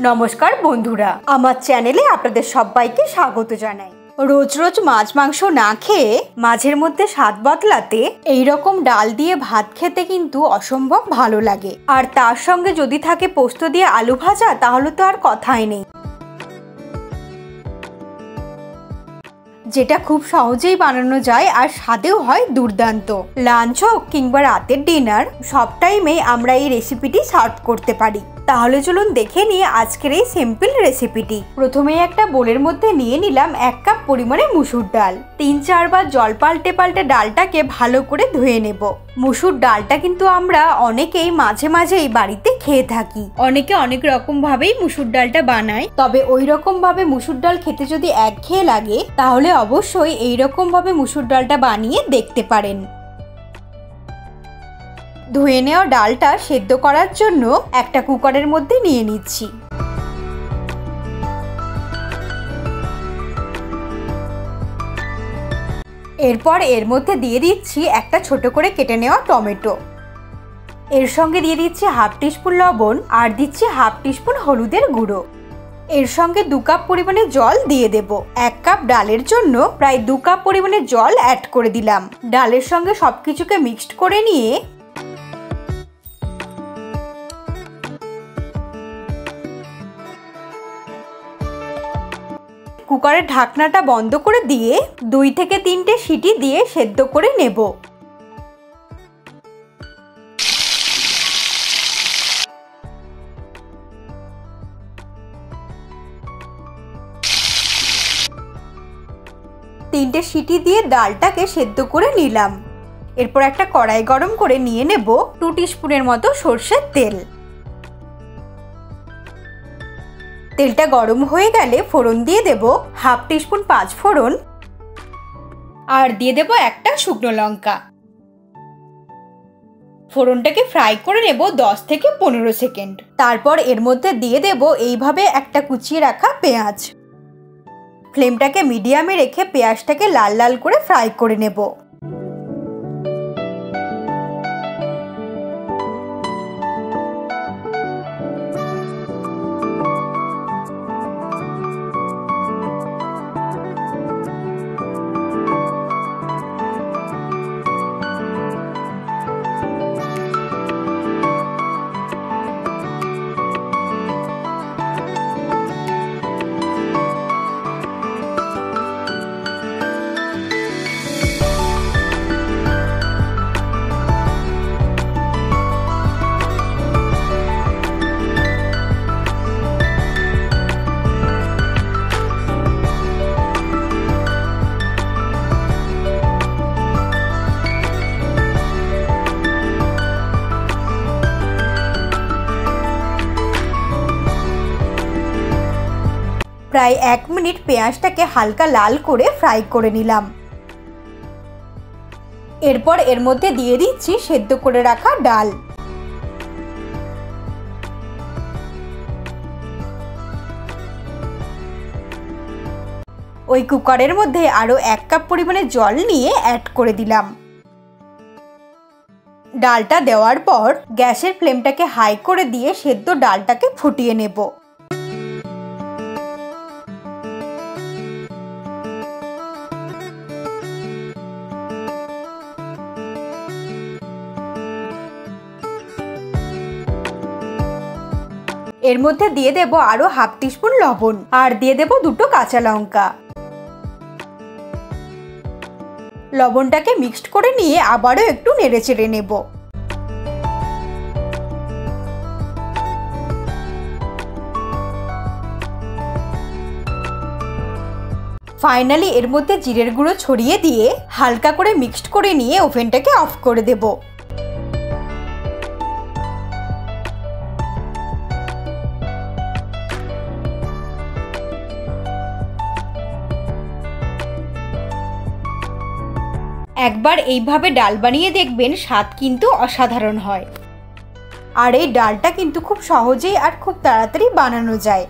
নমস্কার বন্ধুরা, আমার চ্যানেলে আপনাদের সবাইকে স্বাগত জানাই। রোজ রোজ মাছ মাংস না খেয়ে মাঝের মধ্যে স্বাদ বদলাতে এইরকম ডাল দিয়ে ভাত খেতে কিন্তু অসম্ভব ভালো লাগে। আর তার সঙ্গে যদি থাকে পোস্ত দিয়ে আলু ভাজা, তাহলে তো আর কথাই নেই, যেটা খুব সহজেই বানানো যায় আর স্বাদেও হয় দুর্দান্ত। লাঞ্চ হোক কিংবা রাতের ডিনার, সব টাইমেই আমরা এই রেসিপিটি সার্ভ করতে পারি। তাহলে চলুন দেখে নিয়ে আজকের এই সিম্পল রেসিপিটি। প্রথমেই একটা বোলের মধ্যে নিয়ে নিলাম 1 কাপ পরিমাণে মুসুর ডাল। 3-4 বার জল পাল্টে পাল্টে ডালটাকে ভালো করে ধুয়ে নেব। মুসুর ডালটা কিন্তু আমরা অনেকেই মাঝে মাঝেই বাড়িতে খেয়ে থাকি, অনেকে অনেক রকম ভাবেই মুসুর ডালটা বানায়। তবে ওই রকম ভাবে মুসুর ডাল খেতে যদি একঘেয়ে লাগে, তাহলে অবশ্যই এইরকম ভাবে মুসুর ডালটা বানিয়ে দেখতে পারেন। ধুয়ে নেওয়া ডালটা সেদ্ধ করার জন্য একটা কুকারের মধ্যে নিয়ে নিচ্ছি। এরপর এর মধ্যে দিয়ে দিচ্ছি একটা ছোট করে কেটে নেওয়া টমেটো। এর সঙ্গে দিয়ে দিচ্ছি 1/2 টিস্পুন লবণ আর দিচ্ছি 1/2 টিস্পুন হলুদের গুঁড়ো। এর সঙ্গে 2 কাপ পরিমাণে জল দিয়ে দেব। 1 কাপ ডালের জন্য প্রায় 2 কাপ পরিমাণে জল অ্যাড করে দিলাম। ডালের সঙ্গে সবকিছুকে মিক্সড করে নিয়ে কুকারের ঢাকনাটা বন্ধ করে দিয়ে 2 থেকে 3টে সিটি দিয়ে সেদ্ধ করে নেব। তিনটে সিটি দিয়ে ডালটাকে সেদ্ধ করে নিলাম। এরপর একটা কড়াই গরম করে নিয়ে নেব 2 টিস্পুনের মতো সরষের তেল। তেলটা গরম হয়ে গেলে ফোড়ন দিয়ে দেব 1/2 টিস্পুন 5 ফোড়ন আর দিয়ে দেব একটা শুকনো লঙ্কা। ফোড়নটাকে ফ্রাই করে নেব 10 থেকে 15 সেকেন্ড। তারপর এর মধ্যে দিয়ে দেব এইভাবে একটা কুচিয়ে রাখা পেঁয়াজ। ফ্লেমটাকে মিডিয়ামে রেখে পেঁয়াজটাকে লাল লাল করে ফ্রাই করে নেব। প্রায় 1 মিনিট পেঁয়াজটাকে হালকা লাল করে ফ্রাই করে নিলাম। এরপর এর মধ্যে দিয়ে দিচ্ছি সেদ্ধ করে রাখা ডাল। ওই কুকারের মধ্যে আরো 1 কাপ পরিমাণে জল নিয়ে অ্যাড করে দিলাম। ডালটা দেওয়ার পর গ্যাসের ফ্লেমটাকে হাই করে দিয়ে সেদ্ধ ডালটাকে ফুটিয়ে নেব। এর মধ্যে দিয়ে দেব আরো 1/2 টিস্পুন লবণ আর দিয়ে দেব 2টো কাঁচা লঙ্কা। লবণটাকে মিক্সড করে নিয়ে আবারও একটু নেড়েচেড়ে নেব। ফাইনালি এর মধ্যে জিরের গুঁড়ো ছড়িয়ে দিয়ে হালকা করে মিক্সড করে নিয়ে ওভেনটাকে অফ করে দেব। একবার এইভাবে ডাল বানিয়ে দেখবেন, স্বাদ কিন্তু অসাধারণ হয়। আর এই ডালটা কিন্তু খুব সহজেই আর খুব তাড়াতাড়ি বানানো যায়।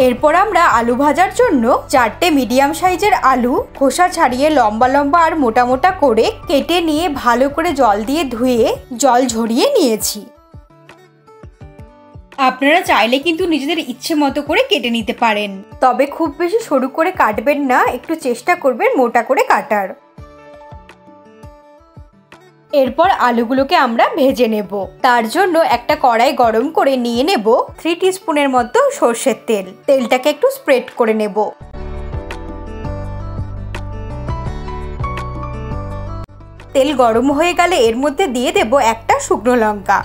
এরপর আমরা আলু ভাজার জন্য 4টে মিডিয়াম সাইজের আলু খোসা ছাড়িয়ে লম্বা লম্বা আর মোটা মোটা করে কেটে নিয়ে ভালো করে জল দিয়ে ধুয়ে জল ঝরিয়ে নিয়েছি। আপনারা চাইলে কিন্তু নিজেদের ইচ্ছে মতো করে কেটে নিতে পারেন, তবে খুব বেশি সরু করে কাটবেন না, একটু চেষ্টা করবেন মোটা করে কাটার। এরপর আলুগুলোকে আমরা ভেজে নেব। তার জন্য একটা কড়াই গরম করে নিয়ে নেব 3 টিস্পুনের মতো সর্ষের তেল। তেলটাকে একটু স্প্রেড করে নেব। তেল গরম হয়ে গেলে এর মধ্যে দিয়ে দেব একটা শুকনো লঙ্কা।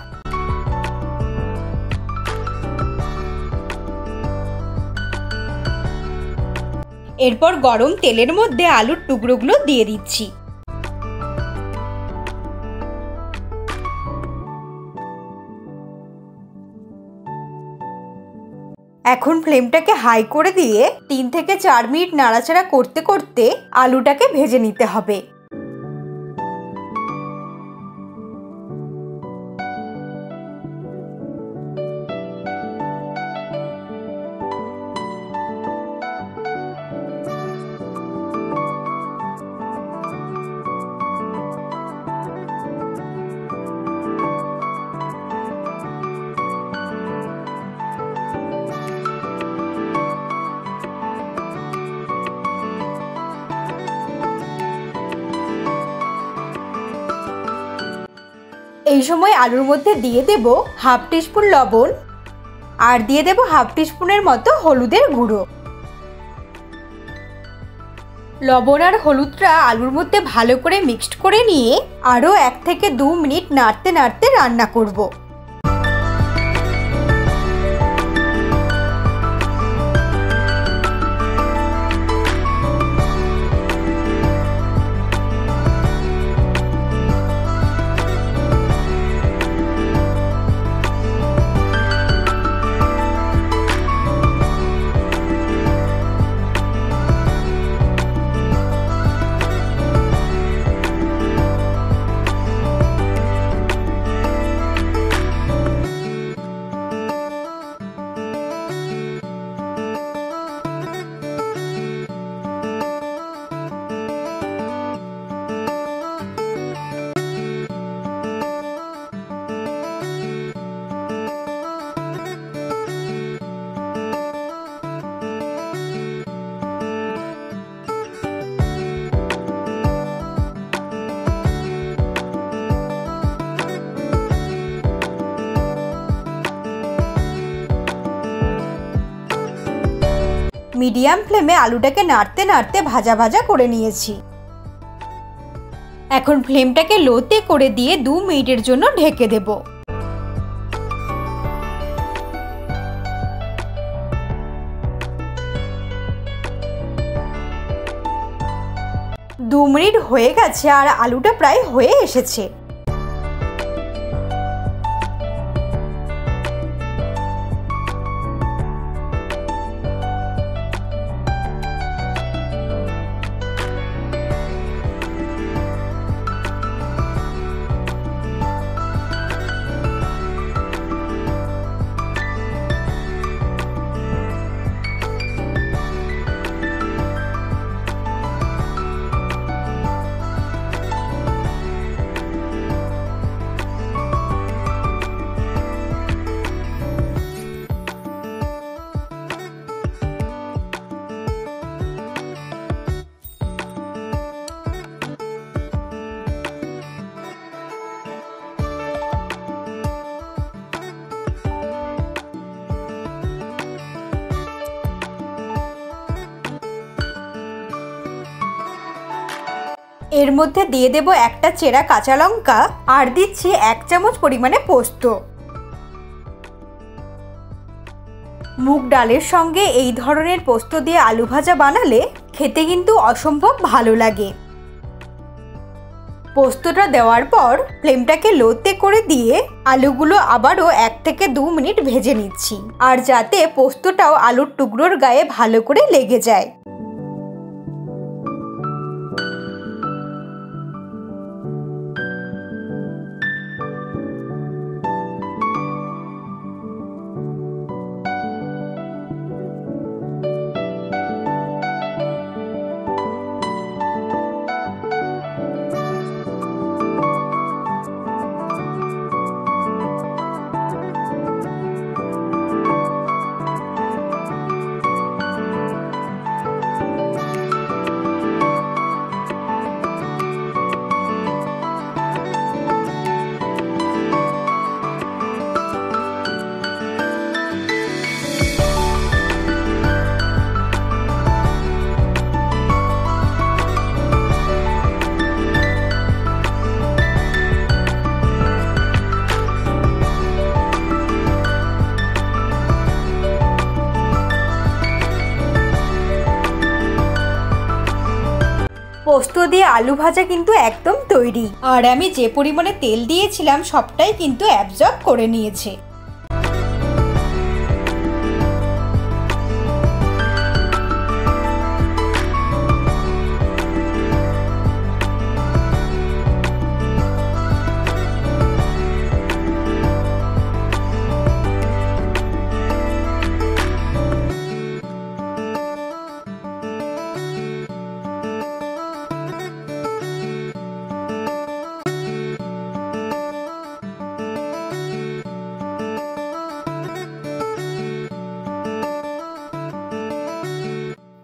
এরপর গরম তেলের মধ্যে আলুর টুকরোগুলো দিয়ে দিচ্ছি। এখন ফ্লেমটাকে হাই করে দিয়ে 3 থেকে 4 মিনিট নাড়াচাড়া করতে করতে আলুটাকে ভেজে নিতে হবে। এই সময় আলুর মধ্যে দিয়ে দেব হাফ টিস্পুন লবণ আর দিয়ে দেব হাফ টিস্পুনের মতো হলুদের গুঁড়ো। লবণ আর হলুদটা আলুর মধ্যে ভালো করে মিক্সড করে নিয়ে আরও 1 থেকে 2 মিনিট নাড়তে নাড়তে রান্না করব। মিডিয়াম ফ্লেমে আলুটাকে নাড়তে নাড়তে ভাজা ভাজা করে নিয়েছি। এখন ফ্লেমটাকে লোতে করে দিয়ে 2 মিনিটের জন্য ঢেকে দেব। 2 মিনিট হয়ে গেছে আর আলুটা প্রায় হয়ে এসেছে। এর মধ্যে দিয়ে দেব একটা চেরা কাঁচা লঙ্কা আর দিচ্ছি 1 চামচ পরিমাণে পোস্ত। মুগ ডালের সঙ্গে এই ধরনের পোস্ত দিয়ে আলু ভাজা বানালে খেতে কিন্তু অসম্ভব ভালো লাগে। পোস্তটা দেওয়ার পর ফ্লেমটাকে লোতে করে দিয়ে আলুগুলো আবারও 1 থেকে 2 মিনিট ভেজে নিচ্ছি, আর যাতে পোস্তটাও আলুর টুকরোর গায়ে ভালো করে লেগে যায়। পোস্ত দিয়ে আলু ভাজা কিন্তু একদম তৈরি। আর আমি যে পরিমাণে তেল দিয়েছিলাম সবটাই কিন্তু অ্যাবজর্ব করে নিয়েছে।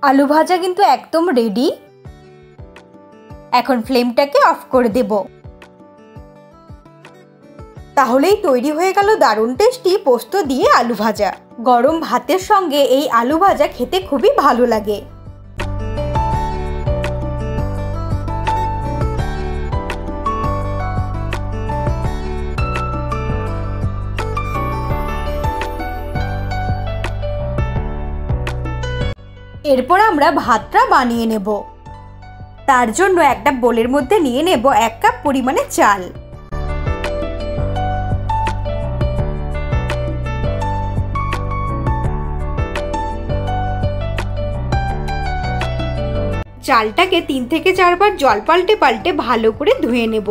আলু ভাজা কিন্তু একদম রেডি। এখন ফ্লেমটাকে অফ করে দেব। তাহলেই তৈরি হয়ে গেল দারুণ টেস্টি পোস্ত দিয়ে আলু ভাজা। গরম ভাতের সঙ্গে এই আলু ভাজা খেতে খুবই ভালো লাগে। এরপর আমরা ভাতটা বানিয়ে নেব। তার জন্য একটা বোলের মধ্যে নিয়ে নেব 1 কাপ পরিমাণে চাল। চালটাকে 3 থেকে 4 বার জল পাল্টে পাল্টে ভালো করে ধুয়ে নেব।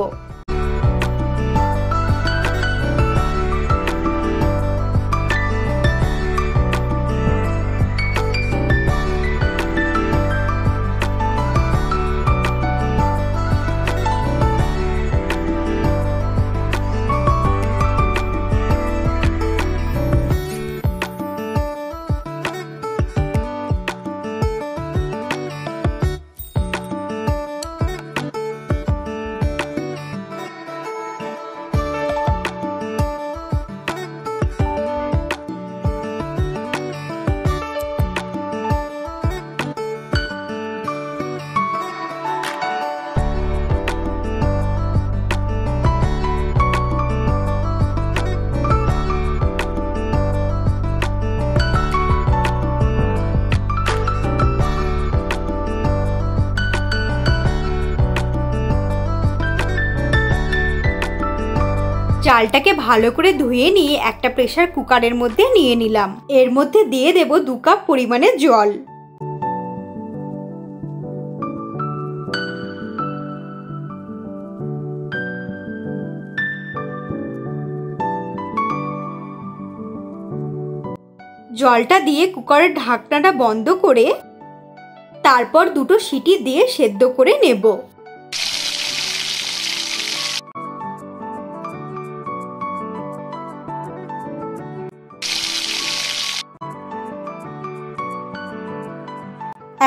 চালটাকে ভালো করে ধুয়ে নিয়ে একটা প্রেসার কুকারের মধ্যে নিয়ে নিলাম। এর মধ্যে দিয়ে দেব 2 কাপ পরিমাণে জল। জলটা দিয়ে কুকারের ঢাকনাটা বন্ধ করে তারপর 2টো সিটি দিয়ে সেদ্ধ করে নেব।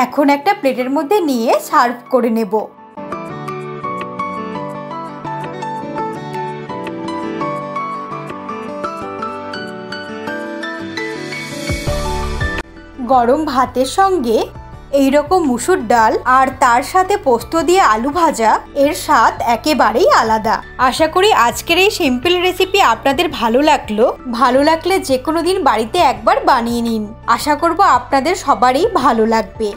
এখন একটা প্লেটের মধ্যে নিয়ে সার্ভ করে নেব। গরম ভাতের সঙ্গে এইরকম মুসুর ডাল আর তার সাথে পোস্ত দিয়ে আলু ভাজা, এর স্বাদ একেবারেই আলাদা। আশা করি আজকের এই সিম্পল রেসিপি আপনাদের ভালো লাগলো। ভালো লাগলে যে কোনো দিন বাড়িতে একবার বানিয়ে নিন। আশা করব আপনাদের সবারই ভালো লাগবে।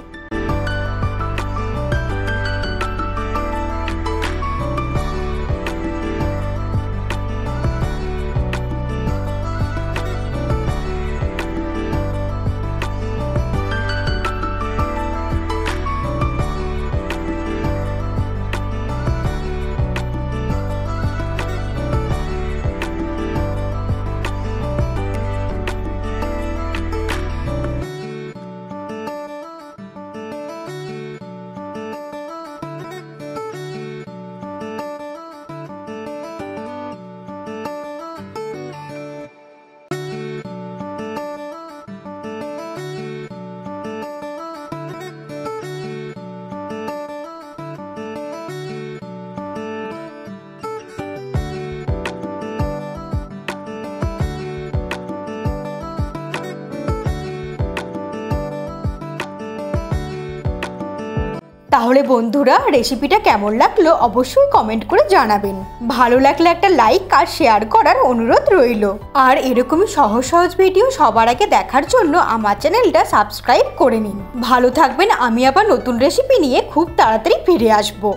তাহলে বন্ধুরা রেসিপিটা কেমন লাগলো অবশ্যই কমেন্ট করে জানাবেন। ভালো লাগলে একটা লাইক আর শেয়ার করার অনুরোধ রইল। আর এরকমই সহজ সহজ ভিডিও সবার আগে দেখার জন্য আমার চ্যানেলটা সাবস্ক্রাইব করে নিন। ভালো থাকবেন, আমি আবার নতুন রেসিপি নিয়ে খুব তাড়াতাড়ি ফিরে আসবো।